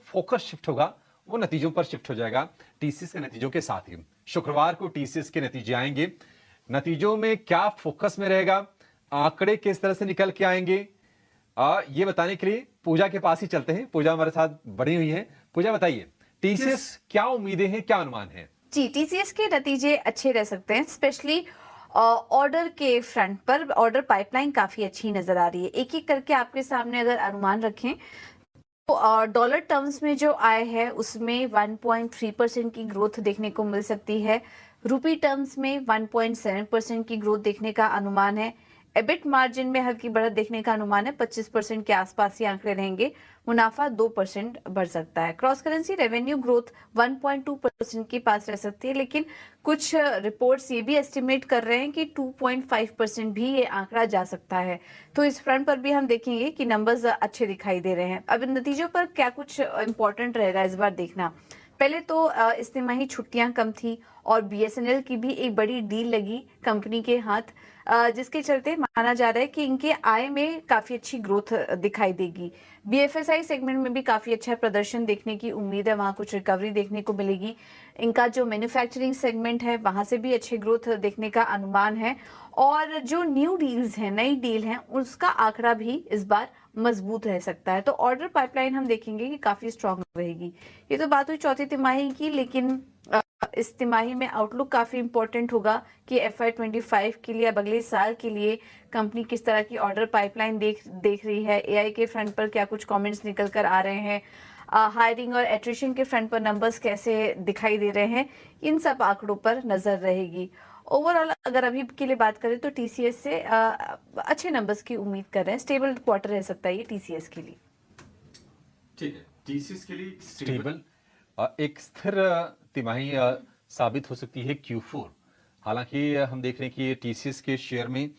Focus shift होगा वो नतीजों पर शिफ्ट हो जाएगा टीसीएस के नतीजों के साथ ही। शुक्रवार को टीसीएस के नतीजे आएंगे। नतीजों में क्या फोकस में रहेगा, आंकड़े किस तरह से निकल के आएंगे, ये बताने के लिए पूजा के पास ही चलते हैं। पूजा हमारे साथ बनी हुई है। पूजा बताइए, टीसीएस क्या उम्मीदें हैं, क्या अनुमान है? जी, टीसीएस के नतीजे अच्छे रह सकते हैं, स्पेशली ऑर्डर के फ्रंट पर। ऑर्डर पाइपलाइन काफी अच्छी नजर आ रही है। एक एक करके आपके सामने अगर अनुमान रखें तो डॉलर टर्म्स में जो आय है उसमें 1.3% की ग्रोथ देखने को मिल सकती है। रुपी टर्म्स में 1.7% की ग्रोथ देखने का अनुमान है। एबिट मार्जिन में हल्की बढ़त देखने का अनुमान है। 25% के आसपास ही आंकड़े रहेंगे। मुनाफा 2% बढ़ सकता है। क्रॉस करेंसी रेवेन्यू ग्रोथ 1.2% के पास रह सकती है, लेकिन कुछ रिपोर्ट्स ये भी एस्टिमेट कर रहे हैं कि 2.5% भी ये आंकड़ा जा सकता है। तो इस फ्रंट पर भी हम देखेंगे कि नंबर्स अच्छे दिखाई दे रहे हैं। अब इन नतीजों पर क्या कुछ इंपॉर्टेंट रहेगा इस बार देखना। पहले तो इस तिमाही छुट्टियां कम थी और बीएसएनएल की भी एक बड़ी डील लगी कंपनी के हाथ, जिसके चलते माना जा रहा है कि इनके आय में काफी अच्छी ग्रोथ दिखाई देगी। बीएफएसआई सेगमेंट में भी काफी अच्छा प्रदर्शन देखने की उम्मीद है, वहां कुछ रिकवरी देखने को मिलेगी। इनका जो मैन्युफैक्चरिंग सेगमेंट है वहां से भी अच्छे ग्रोथ देखने का अनुमान है। और जो न्यू डील्स हैं, नई डील हैं, उसका आंकड़ा भी इस बार मजबूत रह सकता है। तो ऑर्डर पाइपलाइन हम देखेंगे कि काफी स्ट्रांग रहेगी। ये तो बात हुई चौथी तिमाही की, लेकिन इस तिमाही में आउटलुक काफी इंपॉर्टेंट होगा कि FY25 के लिए, अब अगले साल के लिए कंपनी किस तरह की ऑर्डर पाइपलाइन देख रही है। एआई के फ्रंट पर क्या कुछ कमेंट्स निकल कर आ रहे हैं, हायरिंग और एट्रिशन के फ्रंट पर नंबर्स कैसे दिखाई दे रहे हैं, इन सब आंकड़ों पर नजर रहेगी। ओवरऑल अगर अभी के लिए बात करें तो टीसीएस से अच्छे नंबर्स की उम्मीद कर रहे हैं। स्टेबल क्वार्टर रह सकता है ये टीसीएस के लिए। ठीक है, टीसीएस के लिए स्टेबल एक स्थिर तिमाही साबित हो सकती है Q4। हालांकि हम देख रहे हैं कि टीसीएस के शेयर में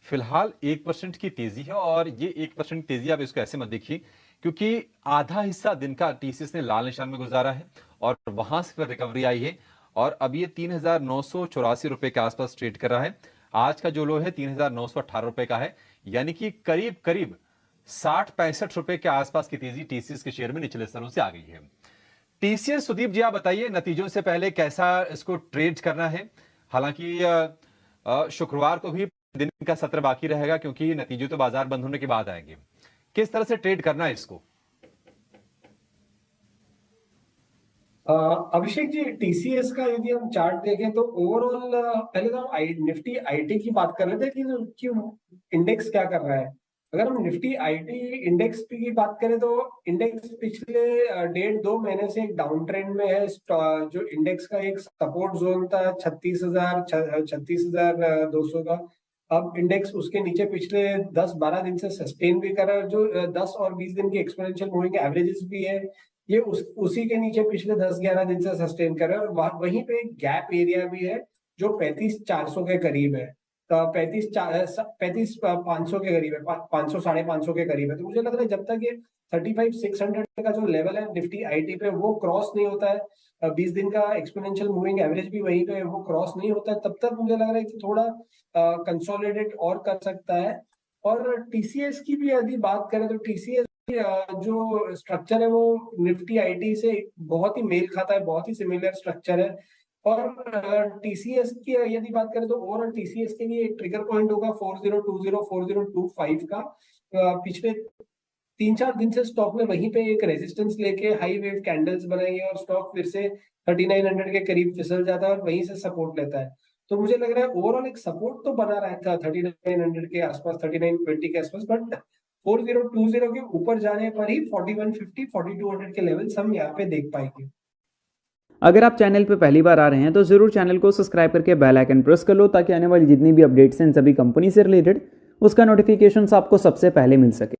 फिलहाल 1% की तेजी है, और ये 1% तेजी आप इसको ऐसे मत देखिए क्योंकि आधा हिस्सा दिन का टीसीएस ने लाल निशान में गुजारा है और वहां से फिर रिकवरी आई है और अब ये 3,984 रुपए के आसपास ट्रेड कर रहा है। आज का जो लो है 3,918 रुपए का है, यानी कि करीब करीब 60-65 रुपए के आसपास की तेजी टीसीएस के शेयर में निचले स्तरों से आ गई है। टीसीएस, सुदीप जी आप बताइए, नतीजों से पहले कैसा इसको ट्रेड करना है? हालांकि शुक्रवार को भी दिन का सत्र बाकी रहेगा क्योंकि नतीजे तो बाजार बंद होने के बाद आएंगे। किस तरह से ट्रेड करना है इसको? अभिषेक जी, टीसीएस का यदि हम चार्ट देखें तो ओवरऑल पहले तो हम निफ्टी आईटी की बात कर रहे थे कि इंडेक्स क्या कर रहा है। अगर हम निफ्टी आईटी इंडेक्स की बात करें तो इंडेक्स पिछले 1.5-2 महीने से एक डाउन ट्रेंड में है। जो इंडेक्स का एक सपोर्ट जोन था 36,200 का, अब इंडेक्स उसके नीचे पिछले 10-12 दिन से सस्टेन भी कर रहा है। जो 10 और 20 दिन की एक्सपोनेंशियल मूविंग एवरेजेस भी है, ये उसी के नीचे पिछले 10-11 दिन से सस्टेन कर रहा है। और वहीं पे एक गैप एरिया भी है जो 35,400 के करीब है, 35,500 के करीब है, 500-550 के करीब है। तो मुझे लग रहा है जब तक ये 35,600 का जो लेवल है निफ्टी आईटी पे वो क्रॉस नहीं होता है, 20 दिन का एक्सपोनेंशियल मूविंग एवरेज भी वहीं पे वो क्रॉस नहीं होता है, तब तक मुझे लग रहा है कि थोड़ा कंसोलिडेट और कर सकता है। और टीसीएस की भी यदि बात करें तो टीसीएस जो स्ट्रक्चर है वो निफ्टी आईटी से बहुत ही मेल खाता है, बहुत ही सिमिलर स्ट्रक्चर है। और टीसीएस की यदि बात करें तो ओवरऑल टीसीएस के लिए एक ट्रिगर पॉइंट होगा 4020-4025 का। पिछले 3-4 दिन से स्टॉक में वहीं पे एक रेजिस्टेंस लेके हाई वेव कैंडल्स बनाई है और स्टॉक फिर से 3900 के करीब फिसल जाता है और वहीं से सपोर्ट लेता है। तो मुझे लग रहा है ओवरऑल एक सपोर्ट तो बना रहता है 3900 के आसपास, 3920 के आसपास, बट 4020 के ऊपर जाने पर ही 4150 4200 के लेवल्स हम यहाँ पे देख पाएंगे। अगर आप चैनल पर पहली बार आ रहे हैं तो ज़रूर चैनल को सब्सक्राइब करके बेल आइकन प्रेस कर लो ताकि आने वाली जितनी भी अपडेट्स हैं सभी कंपनी से रिलेटेड उसका नोटिफिकेशन आपको सबसे पहले मिल सके।